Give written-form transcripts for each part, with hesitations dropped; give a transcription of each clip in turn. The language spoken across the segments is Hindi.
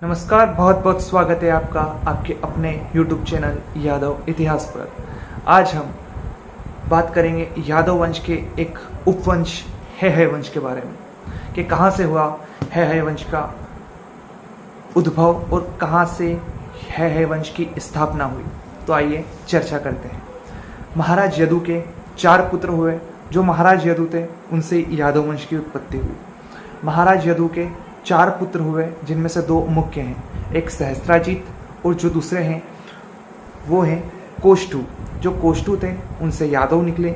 नमस्कार, बहुत बहुत स्वागत है आपका आपके अपने YouTube चैनल यादव इतिहास पर। आज हम बात करेंगे यादव वंश के एक उपवंश है वंश के बारे में कि कहाँ से हुआ है वंश का उद्भव और कहाँ से है वंश की स्थापना हुई। तो आइए चर्चा करते हैं। महाराज यदु के 4 पुत्र हुए। जो महाराज यदु थे उनसे यादव वंश की उत्पत्ति हुई। महाराज यदु के 4 पुत्र हुए जिनमें से 2 मुख्य हैं, एक सहस्त्राजित और जो दूसरे हैं वो हैं कोष्ठु। जो कोष्ठु थे उनसे यादव निकले।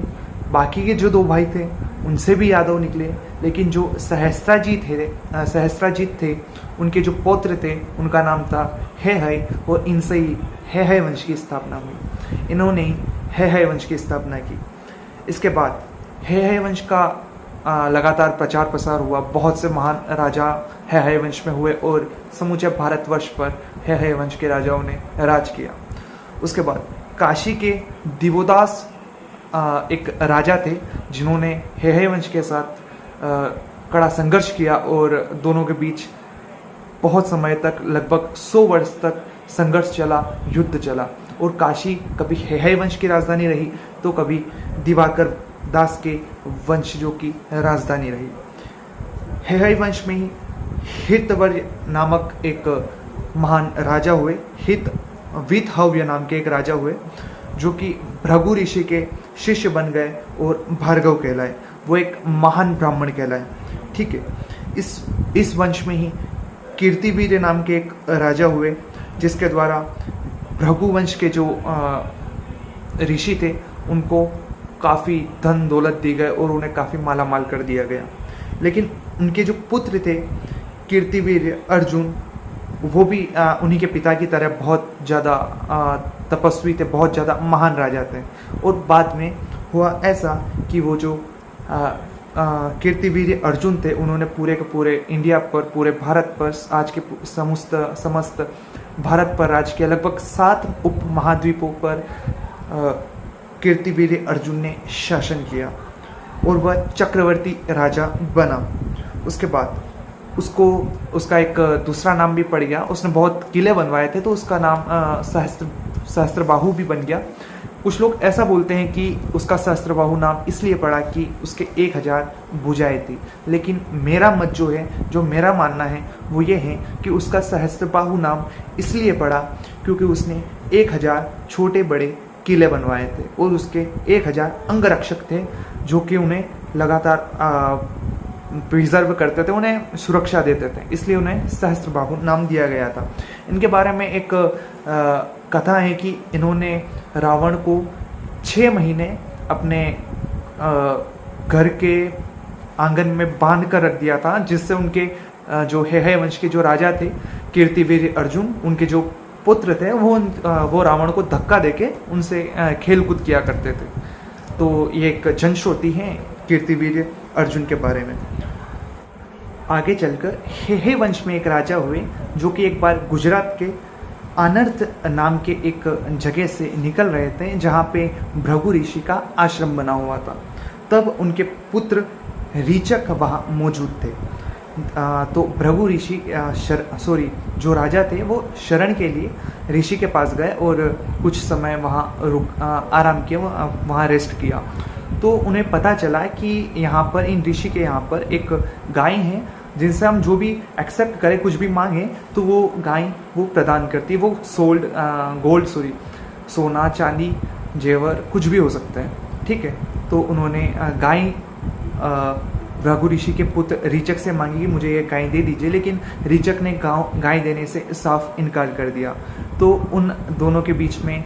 बाकी के जो 2 भाई थे उनसे भी यादव निकले, लेकिन जो सहस्त्राजित थे उनके जो पौत्र थे उनका नाम था है और इनसे ही है वंश की स्थापना हुई। इन्होंने ही है वंश की स्थापना की। इसके बाद है वंश का लगातार प्रचार प्रसार हुआ। बहुत से महान राजा है वंश में हुए और समूचे भारतवर्ष पर है वंश के राजाओं ने राज किया। उसके बाद काशी के दिवोदास एक राजा थे जिन्होंने है वंश के साथ कड़ा संघर्ष किया और दोनों के बीच बहुत समय तक, लगभग 100 वर्ष तक संघर्ष चला, युद्ध चला और काशी कभी है वंश की राजधानी रही तो कभी दिवाकर दास के वंश जो की राजधानी रही। है वंश में ही हितवर्य नामक एक महान राजा हुए। वीतहव्य नाम के एक राजा हुए जो कि भृगु ऋषि के शिष्य बन गए और भार्गव कहलाए। वो एक महान ब्राह्मण कहलाए। ठीक है। इस वंश में ही कीर्तिवीर्य नाम के एक राजा हुए जिसके द्वारा भृगु वंश के जो ऋषि थे उनको काफ़ी धन दौलत दी गए और उन्हें काफ़ी माला माल कर दिया गया। लेकिन उनके जो पुत्र थे कीर्तिवीर्य अर्जुन, वो भी उन्हीं के पिता की तरह बहुत ज़्यादा तपस्वी थे, बहुत ज़्यादा महान राजा थे। और बाद में हुआ ऐसा कि वो जो कीर्तिवीर्य अर्जुन थे उन्होंने पूरे के पूरे इंडिया पर, पूरे भारत पर, आज के समस्त भारत पर राज किया। लगभग 7 उप महाद्वीपों पर कीर्तिवीर्य अर्जुन ने शासन किया और वह चक्रवर्ती राजा बना। उसके बाद उसका एक दूसरा नाम भी पड़ गया। उसने बहुत किले बनवाए थे तो उसका नाम सहस्त्रबाहु भी बन गया। कुछ लोग ऐसा बोलते हैं कि उसका सहस्त्रबाहु नाम इसलिए पड़ा कि उसके 1000 भुजाएं थी, लेकिन मेरा मत जो मेरा मानना है वो ये है कि उसका सहस्त्रबाहु नाम इसलिए पड़ा क्योंकि उसने 1000 छोटे बड़े किले बनवाए थे और उसके 1000 अंगरक्षक थे जो कि उन्हें लगातार प्रिजर्व करते थे, उन्हें सुरक्षा देते थे, इसलिए उन्हें सहस्त्रबाहु नाम दिया गया था। इनके बारे में एक कथा है कि इन्होंने रावण को 6 महीने अपने घर के आंगन में बांध कर रख दिया था, जिससे उनके जो है वंश के जो राजा थे कीर्तिवीर्य अर्जुन, उनके जो पुत्र थे वो रावण को धक्का देके उनसे खेल कूद किया करते थे। तो ये एक जनश्रुति है कीर्तिवीर्य अर्जुन के बारे में। आगे चलकर है वंश में एक राजा हुए जो कि एक बार गुजरात के अनर्थ नाम के एक जगह से निकल रहे थे जहाँ पे भृगु ऋषि का आश्रम बना हुआ था। तब उनके पुत्र रीचक वहाँ मौजूद थे। तो भृगु ऋषि जो राजा थे वो शरण के लिए ऋषि के पास गए और कुछ समय वहाँ आराम किया, वहाँ रेस्ट किया। तो उन्हें पता चला कि यहाँ पर इन ऋषि के यहाँ पर एक गाय है जिनसे हम जो भी एक्सेप्ट करें, कुछ भी मांगे तो वो गाय वो प्रदान करती है। वो सोना चांदी जेवर कुछ भी हो सकता है। ठीक है। तो उन्होंने गाय भृगु ऋषि के पुत्र रीचक से मांगी कि मुझे ये गाय दे दीजिए, लेकिन रीचक ने गाय देने से साफ इनकार कर दिया। तो उन दोनों के बीच में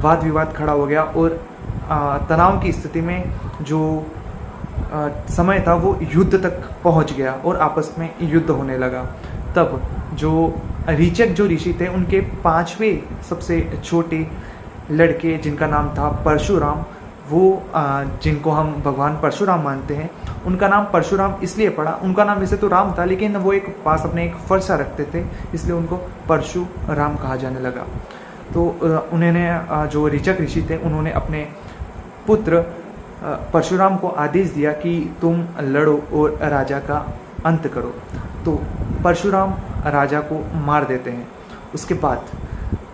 वाद विवाद खड़ा हो गया और तनाव की स्थिति में जो समय था वो युद्ध तक पहुंच गया और आपस में युद्ध होने लगा। तब जो रीचक जो ऋषि थे उनके 5वें सबसे छोटे लड़के जिनका नाम था परशुराम, वो जिनको हम भगवान परशुराम मानते हैं, उनका नाम परशुराम इसलिए पड़ा। उनका नाम वैसे तो राम था लेकिन वो एक पास अपने एक फरसा रखते थे, इसलिए उनको परशुराम कहा जाने लगा। तो उन्होंने जो ऋचक ऋषि थे उन्होंने अपने पुत्र परशुराम को आदेश दिया कि तुम लड़ो और राजा का अंत करो। तो परशुराम राजा को मार देते हैं। उसके बाद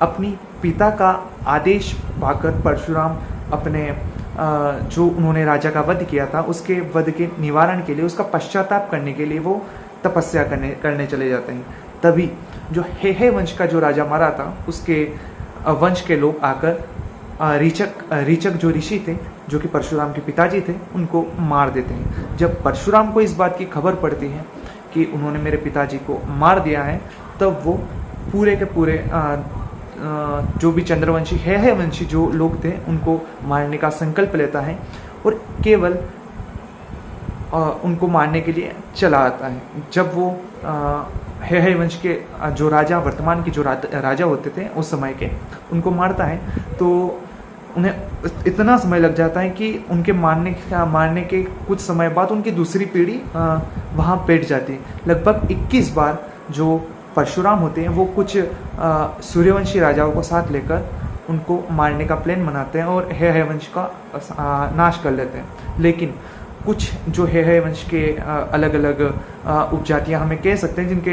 अपनी पिता का आदेश पाकर परशुराम अपने जो उन्होंने राजा का वध किया था उसके वध के निवारण के लिए, उसका पश्चाताप करने के लिए वो तपस्या करने चले जाते हैं। तभी जो हेहे वंश का जो राजा मरा था उसके वंश के लोग आकर रीचक जो ऋषि थे, जो कि परशुराम के पिताजी थे, उनको मार देते हैं। जब परशुराम को इस बात की खबर पड़ती है कि उन्होंने मेरे पिताजी को मार दिया है, तब वो पूरे के पूरे जो भी चंद्रवंशी हेहे वंशी जो लोग थे उनको मारने का संकल्प लेता है और केवल उनको मारने के लिए चला आता है। जब वो हेहे वंश के जो राजा, वर्तमान के जो राजा होते थे उस समय के, उनको मारता है तो उन्हें इतना समय लग जाता है कि उनके मारने के कुछ समय बाद उनकी दूसरी पीढ़ी वहाँ बैठ जाती है। लगभग 21 बार जो परशुराम होते हैं वो कुछ सूर्यवंशी राजाओं को साथ लेकर उनको मारने का प्लान बनाते हैं और हेहे वंश का नाश कर लेते हैं। लेकिन कुछ जो हेहे वंश के अलग अलग उपजातियाँ हमें कह सकते हैं, जिनके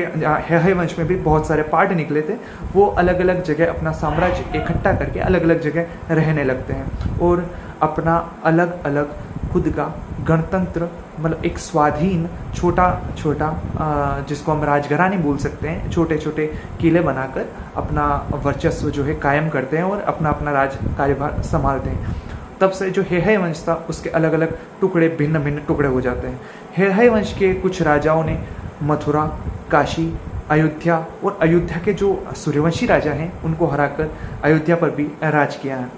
हेहे वंश में भी बहुत सारे पार्ट निकले थे, वो अलग अलग जगह अपना साम्राज्य इकट्ठा करके अलग अलग जगह रहने लगते हैं और अपना अलग अलग खुद का गणतंत्र, मतलब एक स्वाधीन छोटा जिसको हम राजघराने बोल सकते हैं, छोटे छोटे किले बनाकर अपना वर्चस्व जो है कायम करते हैं और अपना अपना राज कार्यभार संभालते हैं। तब से जो हेहे वंश था उसके अलग अलग टुकड़े, भिन्न भिन्न टुकड़े हो जाते हैं। हेहे वंश के कुछ राजाओं ने मथुरा, काशी, अयोध्या और अयोध्या के जो सूर्यवंशी राजा हैं उनको हराकर अयोध्या पर भी राज किया है।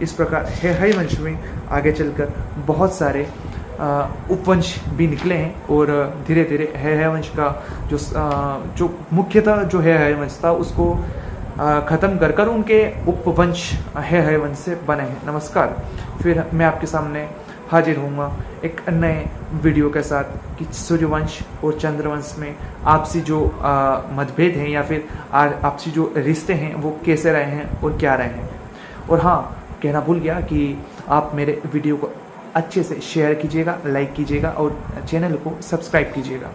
इस प्रकार हेहे वंश में आगे चलकर बहुत सारे उपवंश भी निकले हैं और धीरे धीरे हेहे वंश का जो मुख्यतः जो हेहे वंश था उसको ख़त्म कर उनके उपवंश हेहे वंश से बने हैं। नमस्कार, फिर मैं आपके सामने हाजिर होऊंगा एक नए वीडियो के साथ कि सूर्यवंश और चंद्रवंश में आपसी जो मतभेद हैं या फिर आपसी जो रिश्ते हैं वो कैसे रहे हैं और क्या रहे हैं। और हाँ, कहना भूल गया कि आप मेरे वीडियो को अच्छे से शेयर कीजिएगा, लाइक कीजिएगा और चैनल को सब्सक्राइब कीजिएगा।